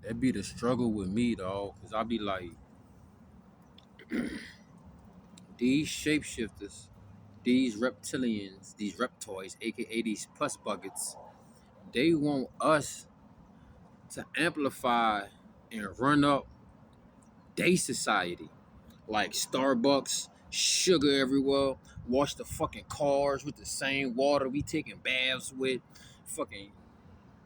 That be the struggle with me, though, because I be like, these shapeshifters, these reptilians, these reptoids, aka these pus buckets, they want us to amplify and run up their society. Like Starbucks, sugar everywhere, wash the fucking cars with the same water we taking baths with, fucking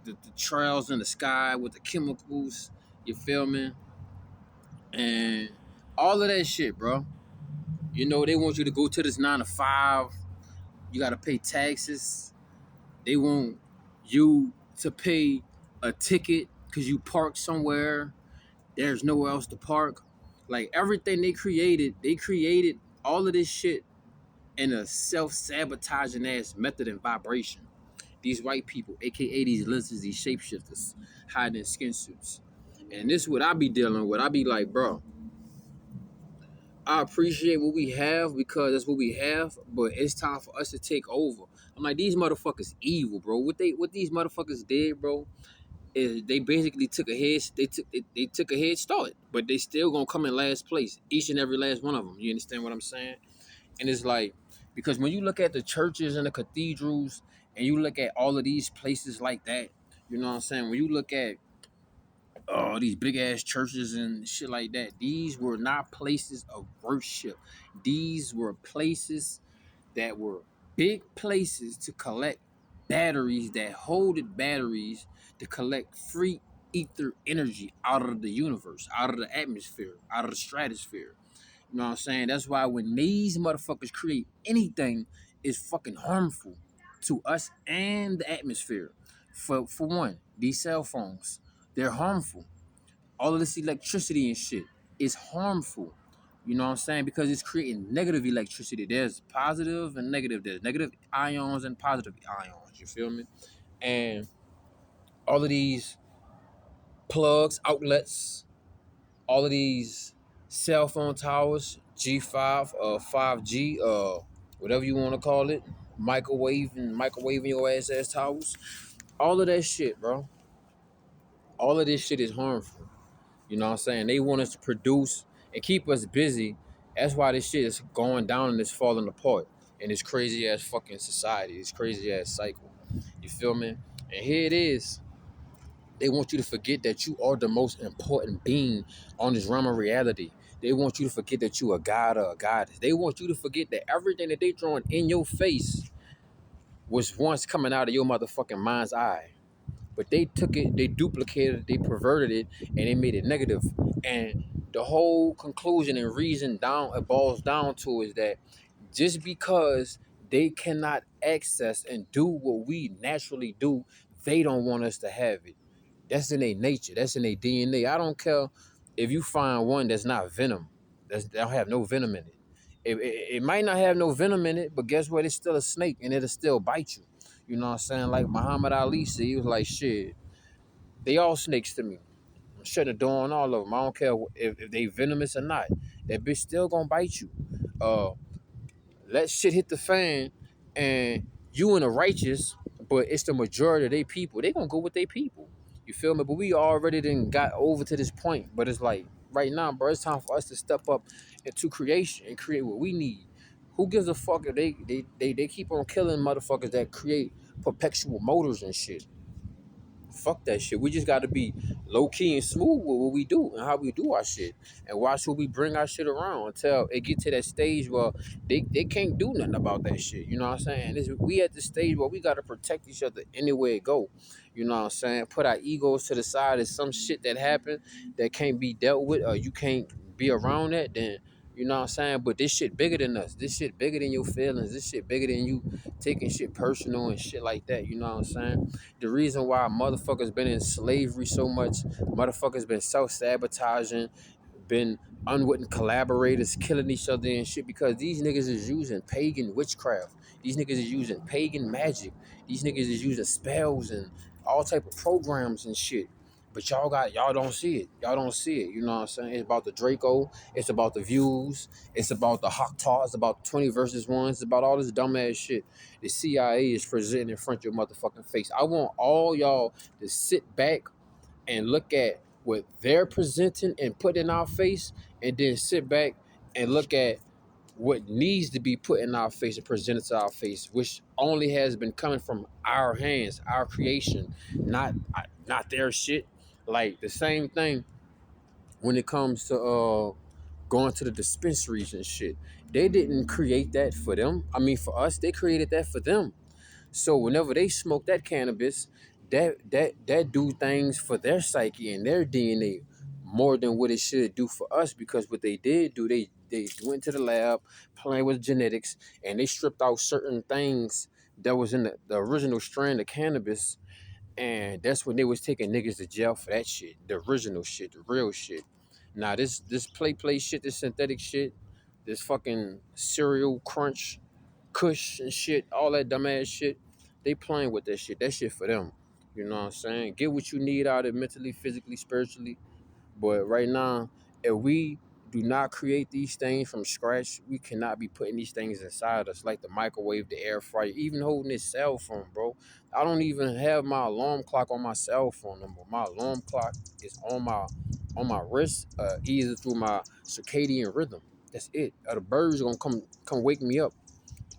the trails in the sky with the chemicals, you feel me? And all of that shit, bro. You know, they want you to go to this 9 to 5. You gotta pay taxes. They want you to pay a ticket because you parked somewhere. There's nowhere else to park. Like everything they created all of this shit in a self-sabotaging ass method and vibration. These white people, aka these lizards, these shapeshifters, hiding in skin suits. And this is what I be dealing with. I be like, bro, I appreciate what we have because that's what we have, but it's time for us to take over. I'm like, these motherfuckers evil, bro. What these motherfuckers did, bro, is they basically took a head they took a head start, but they still gonna come in last place, each and every last one of them. You understand what I'm saying? And it's like, because when you look at the churches and the cathedrals and you look at all of these places like that, you know what I'm saying? When you look at these big ass churches and shit like that, these were not places of worship. These were places that were big places to collect batteries that holded batteries to collect free ether energy out of the universe, out of the atmosphere, out of the stratosphere. You know what I'm saying? That's why when these motherfuckers create anything, it's fucking harmful to us and the atmosphere. For one, these cell phones, they're harmful. All of this electricity and shit is harmful. You know what I'm saying? Because it's creating negative electricity. There's positive and negative. There's negative ions and positive ions. You feel me? And all of these plugs, outlets, all of these cell phone towers, G5, 5G, whatever you want to call it, microwaving your ass towers, all of that shit, bro. All of this shit is harmful. You know what I'm saying? They want us to produce and keep us busy. That's why this shit is going down and it's falling apart in this crazy ass fucking society, this crazy ass cycle. You feel me? And here it is. They want you to forget that you are the most important being on this realm of reality. They want you to forget that you a god or a goddess. They want you to forget that everything that they throwing in your face was once coming out of your motherfucking mind's eye. But they took it, they duplicated it, they perverted it, and they made it negative. And the whole conclusion and reason down it boils down to is that just because they cannot access and do what we naturally do, they don't want us to have it. That's in their nature. That's in their DNA. I don't care if you find one that's not venom. That don't have no venom in it. It might not have no venom in it, but guess what? It's still a snake and it'll still bite you. You know what I'm saying? Like Muhammad Ali said, he was like, shit, they all snakes to me. I'm shutting the door on all of them. I don't care if they venomous or not. That bitch still gonna bite you. Uh, let shit hit the fan and you in the righteous, but it's the majority of they people. They gonna go with they people. You feel me? But we already done got over to this point. But it's like right now, bro, it's time for us to step up into creation and create what we need. Who gives a fuck if they keep on killing motherfuckers that create perpetual motors and shit? Fuck that shit. We just got to be low key and smooth with what we do and how we do our shit, and watch who we bring our shit around until it get to that stage where they can't do nothing about that shit. You know what I'm saying? We at the stage where we got to protect each other anywhere it go. You know what I'm saying? Put our egos to the side. If some shit that happened that can't be dealt with, or you can't be around that, then you know what I'm saying? But this shit bigger than us. This shit bigger than your feelings. This shit bigger than you taking shit personal and shit like that. You know what I'm saying? The reason why motherfuckers been in slavery so much, motherfuckers been self-sabotaging, been unwitting collaborators, killing each other and shit, because these niggas is using pagan witchcraft. These niggas is using pagan magic. These niggas is using spells and all type of programs and shit. But y'all don't see it. Y'all don't see it. You know what I'm saying? It's about the Draco. It's about the views. It's about the Hawk It's about 20 versus 1. It's about all this dumbass shit the CIA is presenting in front of your motherfucking face. I want all y'all to sit back and look at what they're presenting and put in our face, and then sit back and look at what needs to be put in our face and presented to our face, which only has been coming from our hands, our creation, not their shit. Like the same thing when it comes to going to the dispensaries and shit. They didn't create that for them. I mean, for us, they created that for them. So whenever they smoke that cannabis, that do things for their psyche and their DNA more than what it should do for us. Because what they did do, they went to the lab, playing with genetics, and they stripped out certain things that was in the original strain of cannabis, and that's when they was taking niggas to jail for that shit, the original shit, the real shit. Now this play shit, this synthetic shit, this fucking cereal crunch Kush and shit, all that dumbass shit. They playing with that shit. That shit for them. You know what I'm saying? Get what you need out of it mentally, physically, spiritually. But right now, if we do not create these things from scratch, we cannot be putting these things inside us, like the microwave, the air fryer, even holding this cell phone, bro. I don't even have my alarm clock on my cell phone number. My alarm clock is on my wrist, either through my circadian rhythm. That's it. The birds gonna come wake me up.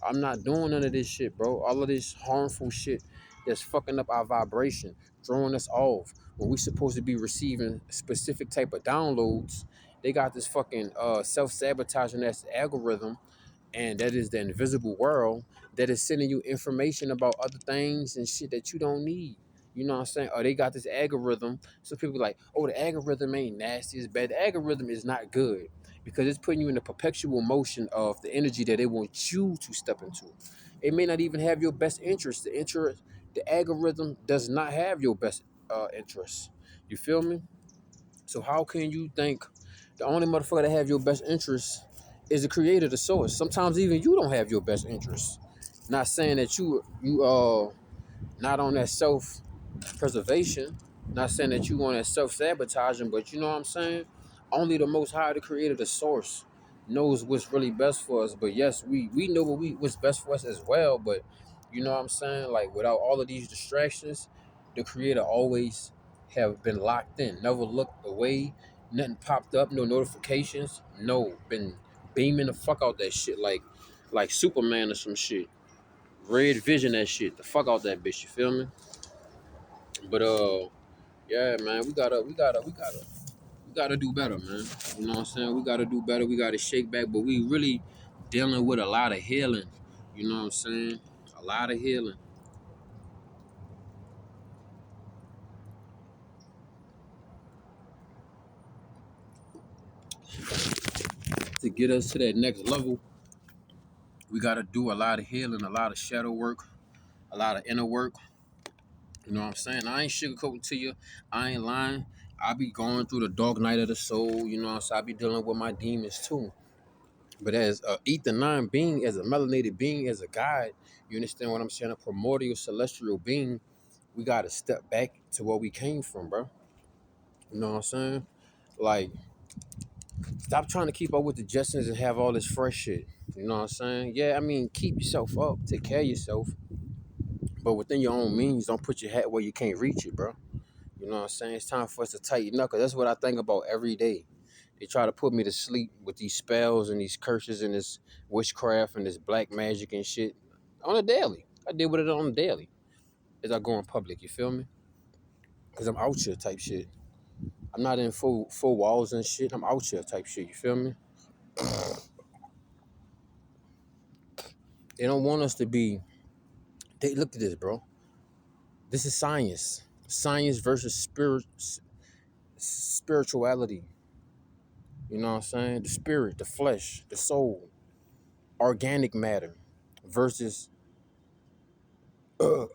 I'm not doing none of this shit, bro. All of this harmful shit that's fucking up our vibration, throwing us off. When we supposed to be receiving specific type of downloads, they got this fucking self-sabotaging ass algorithm, and that is the invisible world that is sending you information about other things and shit that you don't need. You know what I'm saying? Or they got this algorithm. So people like, oh, the algorithm ain't nasty, it's bad. The algorithm is not good because it's putting you in the perpetual motion of the energy that they want you to step into. It may not even have your best interest. The algorithm does not have your best interest. You feel me? So how can you think the only motherfucker that have your best interest is the creator, the source? Sometimes even you don't have your best interest. Not saying that you not on that self preservation. Not saying that you want that self sabotaging, but you know what I'm saying? Only the most high, the creator, the source, knows what's really best for us. But yes, we know what's best for us as well. But you know what I'm saying? Like without all of these distractions, the creator always have been locked in, never looked away, nothing popped up, no notifications, no, been beaming the fuck out that shit like Superman or some shit. Red vision that shit. The fuck out that bitch, you feel me? But yeah, man, we gotta do better, man. You know what I'm saying? We gotta do better. We gotta shake back, but we really dealing with a lot of healing. You know what I'm saying? A lot of healing to get us to that next level. We gotta do a lot of healing, a lot of shadow work, a lot of inner work. You know what I'm saying? I ain't sugarcoating to you. I ain't lying. I be going through the dark night of the soul. You know what I'm saying? I be dealing with my demons too. But as a ether nine being, as a melanated being, as a guide, you understand what I'm saying? A primordial celestial being, we gotta step back to where we came from, bro. You know what I'm saying? Like, stop trying to keep up with the Jetsons and have all this fresh shit. You know what I'm saying? Yeah, I mean, keep yourself up, take care of yourself, but within your own means, don't put your hat where you can't reach it, bro. You know what I'm saying? It's time for us to tighten up, because that's what I think about every day. They try to put me to sleep with these spells and these curses and this witchcraft and this black magic and shit on a daily. I deal with it on a daily as I go in public. You feel me? Because I'm out here type shit. I'm not in full walls and shit. I'm out here type shit. You feel me? They don't want us to be. They look at this, bro. This is science. Science versus spirituality. You know what I'm saying? The spirit, the flesh, the soul, organic matter versus uh,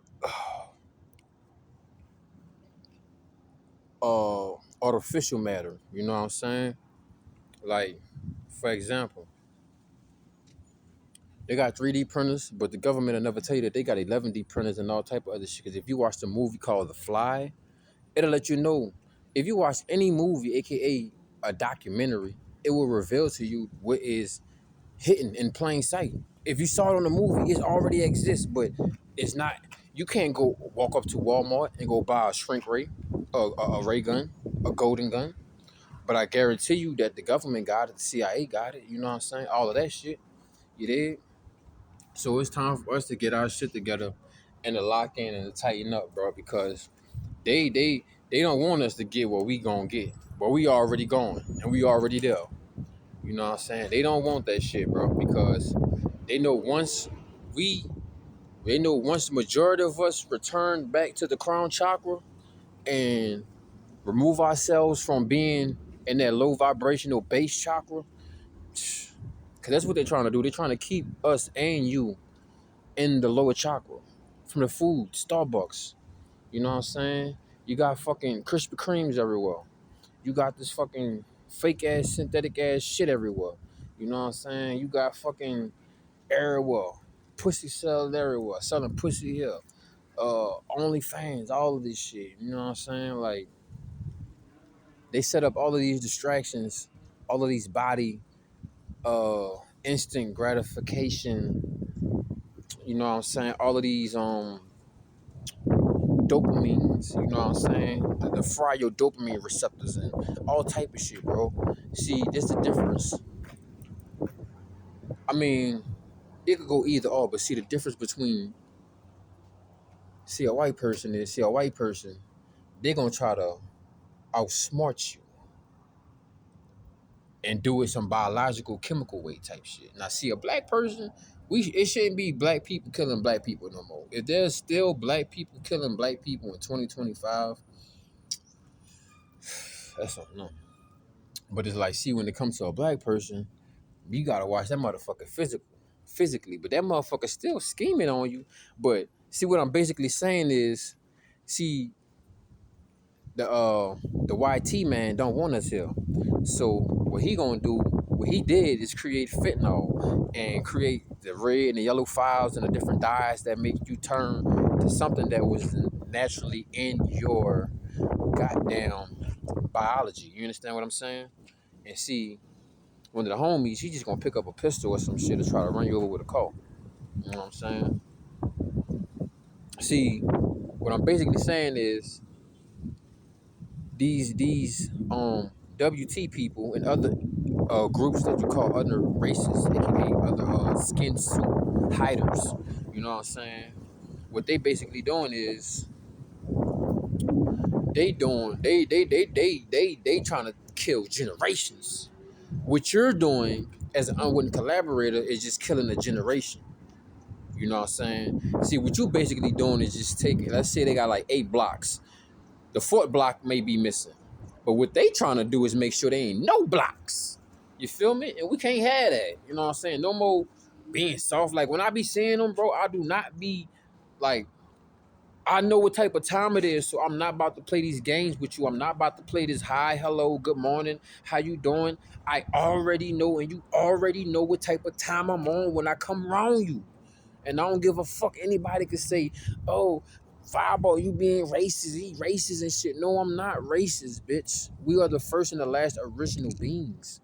artificial matter. You know what I'm saying? Like, for example, they got 3D printers, but the government will never tell you that they got 11D printers and all type of other shit. Because if you watch the movie called The Fly, it'll let you know. If you watch any movie, aka a documentary, it will reveal to you what is hidden in plain sight. If you saw it on the movie, it already exists, but it's not. You can't go walk up to Walmart and go buy a shrink ray, a ray gun, a golden gun. But I guarantee you that the government got it, the CIA got it. You know what I'm saying? All of that shit. You did. So it's time for us to get our shit together and to lock in and to tighten up, bro. Because they they they don't want us to get what we gonna get, but we already going and we already there. You know what I'm saying? They don't want that shit, bro, because they know we once the majority of us return back to the crown chakra and remove ourselves from being in that low vibrational base chakra, because that's what they're trying to do. They're trying to keep us and you in the lower chakra from the food, Starbucks. You know what I'm saying? You got fucking Krispy Kremes everywhere. You got this fucking fake ass, synthetic ass shit everywhere. You know what I'm saying? You got fucking everywhere. Pussy sell everywhere. Selling pussy here. OnlyFans, all of this shit. You know what I'm saying? Like, they set up all of these distractions, all of these body uh instant gratification, you know what I'm saying? All of these dopamines, you know what I'm saying? The fry your dopamine receptors and all type of shit, bro. See, this the difference. I mean, it could go either or, but see the difference between see a white person, they're gonna try to outsmart you and do it some biological chemical way type shit. Now see a black person, it shouldn't be black people killing black people no more. If there's still black people killing black people in 2025, that's something no. But it's like, see, when it comes to a black person, you gotta watch that motherfucker physically. But that motherfucker still scheming on you. But see, what I'm basically saying is, see, the YT man don't want us here. So what he gonna do? What he did is create fentanyl and create the red and the yellow files and the different dyes that make you turn to something that was naturally in your goddamn biology. You understand what I'm saying? And see, one of the homies, he just gonna pick up a pistol or some shit to try to run you over with a car. You know what I'm saying? See, what I'm basically saying is these WT people and other groups that you call other races, aka other skin suit hiders. You know what I'm saying? What they basically doing is they trying to kill generations. What you're doing as an unwitting collaborator is just killing a generation. You know what I'm saying? See, what you basically doing is just taking, let's say they got like 8 blocks. The fourth block may be missing. But what they trying to do is make sure there ain't no blocks. You feel me? And we can't have that. You know what I'm saying? No more being soft. Like, when I be seeing them, bro, I do not be like, I know what type of time it is, so I'm not about to play these games with you. I'm not about to play this hi, hello, good morning, how you doing? I already know, and you already know what type of time I'm on when I come around you. And I don't give a fuck anybody could say, oh, Fireball, you being racist, he racist and shit. No, I'm not racist, bitch. We are the first and the last original beings.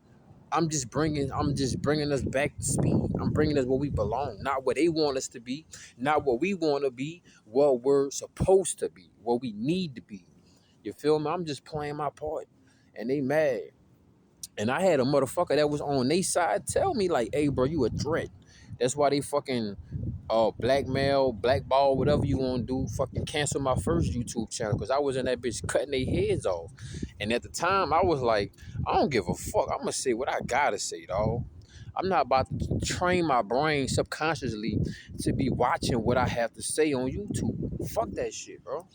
I'm just bringing us back to speed. I'm bringing us where we belong, not where they want us to be, not what we want to be, what we're supposed to be, what we need to be. You feel me? I'm just playing my part, and they mad. And I had a motherfucker that was on their side tell me like, "Hey, bro, you a threat." That's why they fucking blackmail, blackball, whatever you want to do, fucking cancel my first YouTube channel because I was in that bitch cutting their heads off. And at the time, I was like, I don't give a fuck. I'm gonna say what I gotta say, dog. I'm not about to train my brain subconsciously to be watching what I have to say on YouTube. Fuck that shit, bro.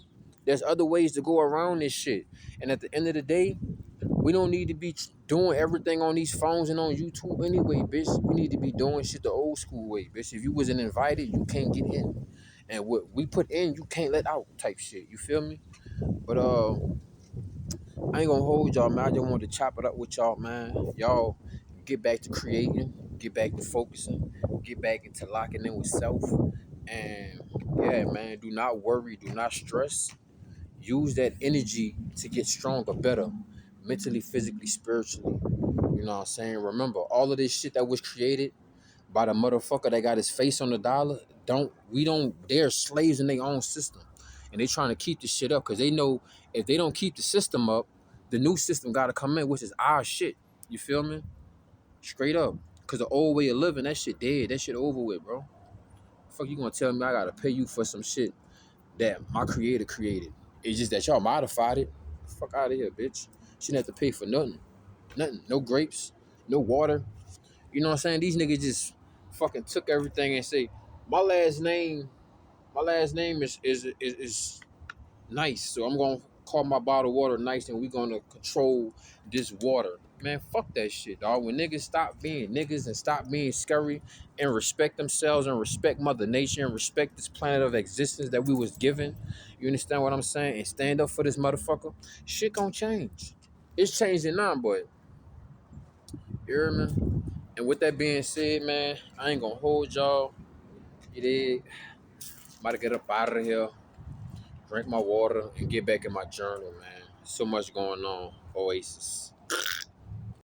There's other ways to go around this shit. And at the end of the day, we don't need to be doing everything on these phones and on YouTube anyway, bitch. We need to be doing shit the old school way, bitch. If you wasn't invited, you can't get in. And what we put in, you can't let out type shit. You feel me? But I ain't gonna hold y'all, man. I just wanted to chop it up with y'all, man. Y'all get back to creating, get back to focusing, get back into locking in with self. And yeah, man, do not worry, do not stress. Use that energy to get stronger, better, mentally, physically, spiritually. You know what I'm saying? Remember, all of this shit that was created by the motherfucker that got his face on the dollar, they're slaves in their own system. And they trying to keep the shit up because they know if they don't keep the system up, the new system gotta come in, which is our shit. You feel me? Straight up. Cause the old way of living, that shit dead. That shit over with, bro. Fuck you gonna tell me I gotta pay you for some shit that my creator created? It's just that y'all modified it. Fuck out of here, bitch. Shouldn't have to pay for nothing. Nothing. No grapes, no water. You know what I'm saying? These niggas just fucking took everything and say, my last name, my last name is nice. So I'm gonna call my bottled water nice and we gonna control this water. Man, fuck that shit, dog. When niggas stop being niggas and stop being scary and respect themselves and respect Mother Nature and respect this planet of existence that we was given, you understand what I'm saying? And stand up for this motherfucker, shit gonna change. It's changing now, but you hear me? And with that being said, man, I ain't gonna hold y'all. You dig? About to get up out of here, drink my water, and get back in my journal, man. So much going on. Oasis.